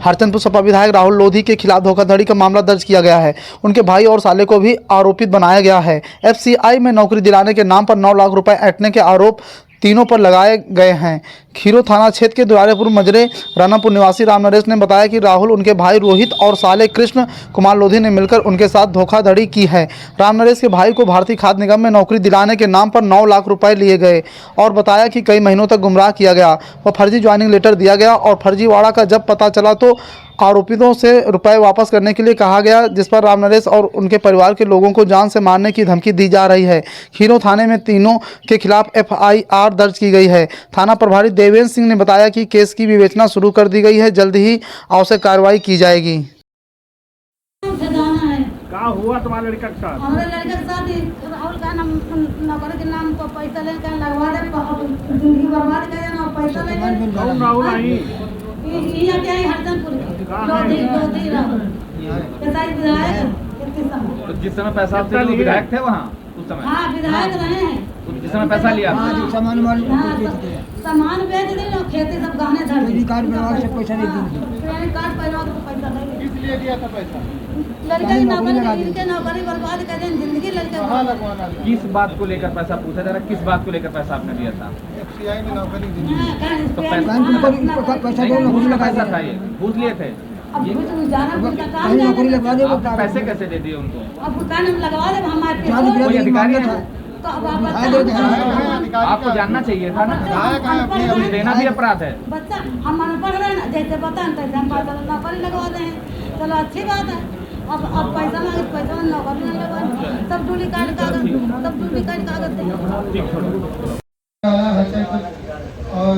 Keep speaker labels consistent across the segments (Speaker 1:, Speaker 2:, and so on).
Speaker 1: हरचंदपुर सपा विधायक राहुल लोधी के खिलाफ धोखाधड़ी का मामला दर्ज किया गया है। उनके भाई और साले को भी आरोपित बनाया गया है। एफसीआई में नौकरी दिलाने के नाम पर 9 लाख रुपए ऐंठने के आरोप तीनों पर लगाए गए हैं। खीरो थाना क्षेत्र के दुलारेपुर मजरे रानापुर निवासी राम नरेश ने बताया कि राहुल, उनके भाई रोहित और साले कृष्ण कुमार लोधी ने मिलकर उनके साथ धोखाधड़ी की है। राम नरेश के भाई को भारतीय खाद्य निगम में नौकरी दिलाने के नाम पर 9 लाख रुपए लिए गए और बताया कि कई महीनों तक गुमराह किया गया व फर्जी ज्वाइनिंग लेटर दिया गया और फर्जीवाड़ा का जब पता चला तो आरोपितों से रुपए वापस करने के लिए कहा गया, जिस पर राम नरेश और उनके परिवार के लोगों को जान से मारने की धमकी दी जा रही है। खीरो थाने में तीनों के खिलाफ एफआईआर दर्ज की गई है। थाना प्रभारी देवेंद्र सिंह ने बताया कि केस की विवेचना शुरू कर दी गई है, जल्द ही आवश्यक कार्रवाई की जाएगी।
Speaker 2: क्या हुआ तुम्हारे लड़का के साथ?
Speaker 3: हमारे लड़के के साथ राहुल का नाम नौकरी के नाम को पैसा लेकर लगवा दे, जिंदगी बर्बाद कर देना, पैसा लेकर।
Speaker 2: कौन राहुल आई?
Speaker 3: यहाँ क्या है? हरचंदपुर लोधी राहुल कैसा विधायक कितने समय?
Speaker 4: तो जिस समय पैसा आपसे लिए विधायक थे वहाँ उस समय?
Speaker 3: हाँ, विधायक रहे हैं।
Speaker 4: तो जिस समय पैसा लिया
Speaker 3: सामान बेच दी लोग, खेती सब गहने धर दी,
Speaker 5: कार्ड बनवा के पैसा दे दी,
Speaker 3: क्रेडिट कार्ड बनवा के पैसा दे दी।
Speaker 2: इसलिए दिया था पैसा?
Speaker 3: लड़के की नौकरी, इनके नौकरी बर्बाद कर दें, जिंदगी लड़के।
Speaker 4: किस बात को लेकर पैसा पूछा जा रहा है? किस बात को लेकर पैसा आपने दिया था?
Speaker 2: एफसीआई में नौकरी दी।
Speaker 4: तो
Speaker 5: पैसा दो,
Speaker 4: घूस का पैसा था ये? घूस लिए थे?
Speaker 3: अब कुछ जाना उनका काम
Speaker 5: नौकरी लगवा दे।
Speaker 4: आपने पैसे कैसे दे दिए उनको?
Speaker 3: अब कान हम लगवा दे हमारे
Speaker 4: कोई अधिकारी है?
Speaker 3: तो अब आप
Speaker 4: आपको जानना चाहिए था ना, घूस देना भी अपराध है।
Speaker 3: बच्चा हम अनपढ़ रहे ना, जैसे बताएं तैसे हम नौकरी लगवाते हैं, चलो अच्छी बात है। अब पैसा मांगे, पैसा नौकरी नहीं लगवाए, सब डुप्लीकेट कागज
Speaker 6: और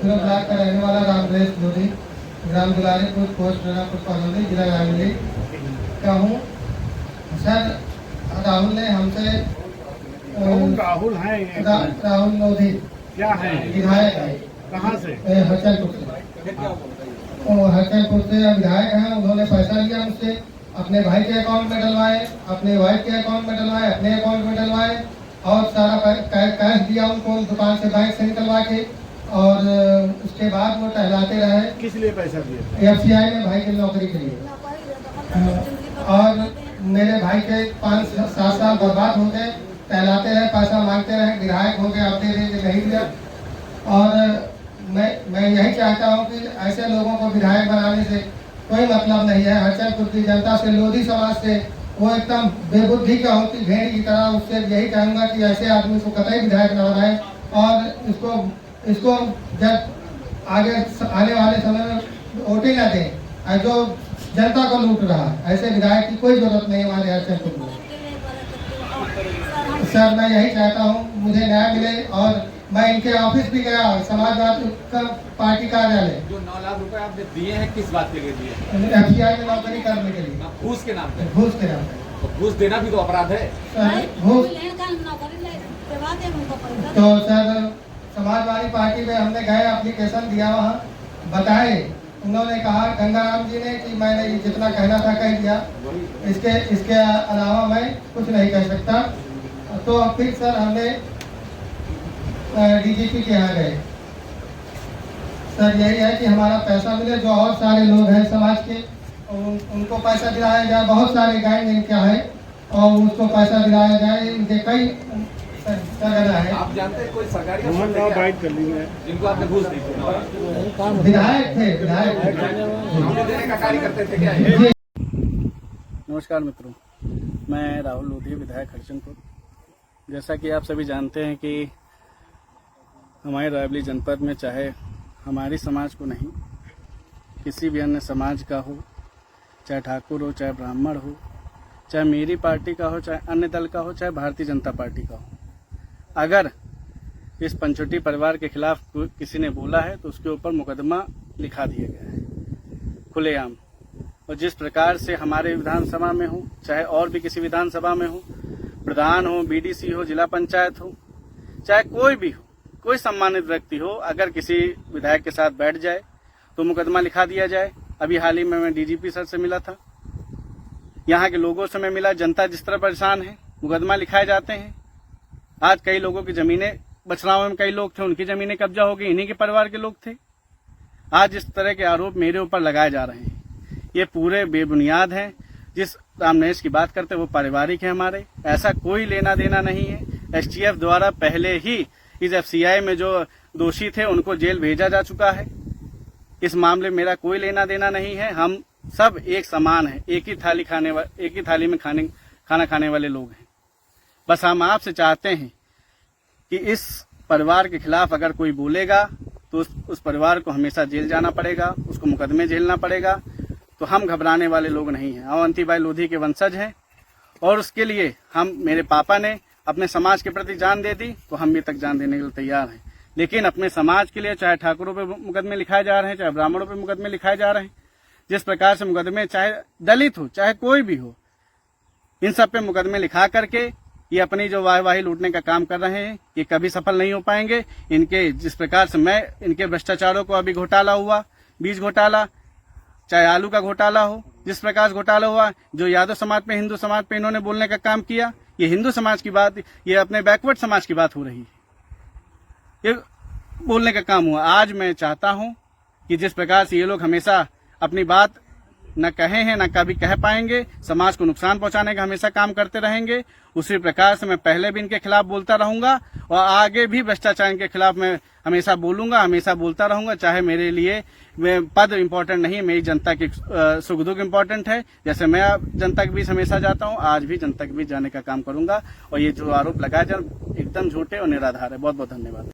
Speaker 6: ब्लॉक का रहने वाला राम नरेश लोधी, ग्राम दुलारेपुर, पोस्ट रानापुर कॉलोनी, जिला रायबरेली का हूँ। सर, राहुल ने हमसे
Speaker 2: राहुल है?
Speaker 6: राहुल लोधी
Speaker 2: क्या है?
Speaker 6: विधायक है।
Speaker 2: कहाँ से?
Speaker 6: हरचंदपुर से। हरचंदपुर से विधायक हैं। उन्होंने पैसा लिया मुझसे, अपने भाई के अकाउंट में डलवाए, अपने वाइफ के अकाउंट में डलवाए, अपने अकाउंट में डलवाए और सारा कैश दिया उनको दुकान से, बैंक से निकलवा के। और उसके बाद वो टहलाते रहे।
Speaker 2: किस लिए पैसा दिए?
Speaker 6: एफसीआई में भाई की नौकरी के लिए। और मेरे भाई के 5-7 साल बर्बाद हो गए, टहलाते रहे, पैसा मांगते रहे, विधायक हो गए, अब दे देंगे, नहीं दिया। और मैं यही चाहता हूँ कि ऐसे लोगों को विधायक बनाने से कोई मतलब नहीं है। हरचंदपुर की जनता से, लोधी समाज से, वो एकदम बेबुद्धि का होती भेड़ की तरह। उससे यही कहूँगा कि ऐसे आदमी को कतई विधायक न बनाए और इसको जब आने वाले समय में वोटें न दें। जो जनता को लूट रहा है, ऐसे विधायक की कोई जरूरत नहीं हमारे हरचंदपुर में। सर, मैं यही चाहता हूँ मुझे न्याय मिले। और मैं इनके ऑफिस भी गया, समाजवादी पार्टी कार्यालय।
Speaker 4: जो 9 लाख रुपए आपने दिए हैं किस बात के लिए दिए?
Speaker 6: एफसीआई में नौकरी करने के लिए।
Speaker 4: घूस के नाम पे?
Speaker 6: घूस के नाम पे।
Speaker 4: तो घूस देना भी तो अपराध है।
Speaker 6: घूस तो सर, समाजवादी पार्टी में हमने गए, एप्लीकेशन दिया, वहाँ बताए। उन्होंने कहा, गंगाराम जी ने, कि मैंने जितना कहना था कह दिया, इसके अलावा मैं कुछ नहीं कह सकता। तो फिर सर हमने डीजीपी के यहाँ गए। सर, यही है कि हमारा पैसा मिले। जो और सारे लोग हैं समाज के, उनको पैसा दिलाया जाए। बहुत सारे गैंग इनका है और उसको पैसा दिलाया जाए। इनके कई है।
Speaker 4: आप जानते हैं कोई सरकारी
Speaker 2: बाइट कर ली है
Speaker 4: जिनको आपने घूस दी?
Speaker 6: विधायक थे, विधायक
Speaker 4: देने का कार्य करते थे क्या?
Speaker 7: नमस्कार मित्रों, मैं राहुल लोधी, विधायक हरचंदपुर। जैसा कि आप सभी जानते हैं कि हमारे रायबरेली जनपद में, चाहे हमारी समाज को नहीं, किसी भी अन्य समाज का हो, चाहे ठाकुर हो, चाहे ब्राह्मण हो, चाहे मेरी पार्टी का हो, चाहे अन्य दल का हो, चाहे भारतीय जनता पार्टी का हो, अगर इस पंचवटी परिवार के खिलाफ किसी ने बोला है तो उसके ऊपर मुकदमा लिखा दिया गया है खुलेआम। और जिस प्रकार से हमारे विधानसभा में हो, चाहे और भी किसी विधानसभा में हो, प्रधान हो, बीडीसी हो, जिला पंचायत हो, चाहे कोई भी हो, कोई सम्मानित व्यक्ति हो, अगर किसी विधायक के साथ बैठ जाए तो मुकदमा लिखा दिया जाए। अभी हाल ही में मैं डीजीपी सर से मिला था, यहाँ के लोगों से मैं मिला। जनता जिस तरह परेशान है, मुकदमा लिखाए जाते हैं। आज कई लोगों की जमीनें, बछराव में कई लोग थे, उनकी जमीनें कब्जा हो गई, इन्हीं के परिवार के लोग थे। आज इस तरह के आरोप मेरे ऊपर लगाए जा रहे हैं, ये पूरे बेबुनियाद हैं। जिस रामनरेश की बात करते हैं वो पारिवारिक है हमारे, ऐसा कोई लेना देना नहीं है। एसटीएफ द्वारा पहले ही इस एफसीआई में जो दोषी थे उनको जेल भेजा जा चुका है। इस मामले में मेरा कोई लेना देना नहीं है। हम सब एक समान हैं, एक ही थाली में खाना खाने वाले लोग हैं। बस हम आपसे चाहते हैं कि इस परिवार के खिलाफ अगर कोई बोलेगा तो उस परिवार को हमेशा जेल जाना पड़ेगा, उसको मुकदमे झेलना पड़ेगा। तो हम घबराने वाले लोग नहीं हैं। हम अवंती बाई लोधी के वंशज हैं और उसके लिए मेरे पापा ने अपने समाज के प्रति जान दे दी, तो हम भी तक जान देने के लिए तैयार हैं। लेकिन अपने समाज के लिए चाहे ठाकुरों पे मुकदमे लिखाए जा रहे हैं, चाहे ब्राह्मणों पे मुकदमे लिखाए जा रहे हैं, जिस प्रकार से मुकदमे चाहे दलित हो चाहे कोई भी हो, इन सब पे मुकदमे लिखा करके ये अपनी जो वाहवाही लूटने का काम कर रहे हैं, ये कभी सफल नहीं हो पाएंगे। इनके जिस प्रकार से इनके भ्रष्टाचारों को अभी घोटाला हुआ, बीज घोटाला, चाहे आलू का घोटाला हो, जिस प्रकार से घोटाला हुआ, जो यादव समाज पे हिंदू समाज पे इन्होंने बोलने का काम किया, ये हिंदू समाज की बात, ये अपने बैकवर्ड समाज की बात हो रही है, ये बोलने का काम हुआ। आज मैं चाहता हूं कि जिस प्रकार से ये लोग हमेशा अपनी बात न कहे हैं न कभी कह पाएंगे, समाज को नुकसान पहुंचाने का हमेशा काम करते रहेंगे, उसी प्रकार से मैं पहले भी इनके खिलाफ बोलता रहूंगा और आगे भी भ्रष्टाचार के खिलाफ मैं हमेशा बोलूंगा, हमेशा बोलता रहूंगा। चाहे मेरे लिए पद इम्पोर्टेंट नहीं है, मेरी जनता की सुख दुख इम्पोर्टेंट है। जैसे मैं जनता के बीच हमेशा जाता हूं, आज भी जनता के बीच जाने का काम करूंगा। और ये जो आरोप लगाए जा एकदम झूठे और निराधार है। बहुत बहुत धन्यवाद।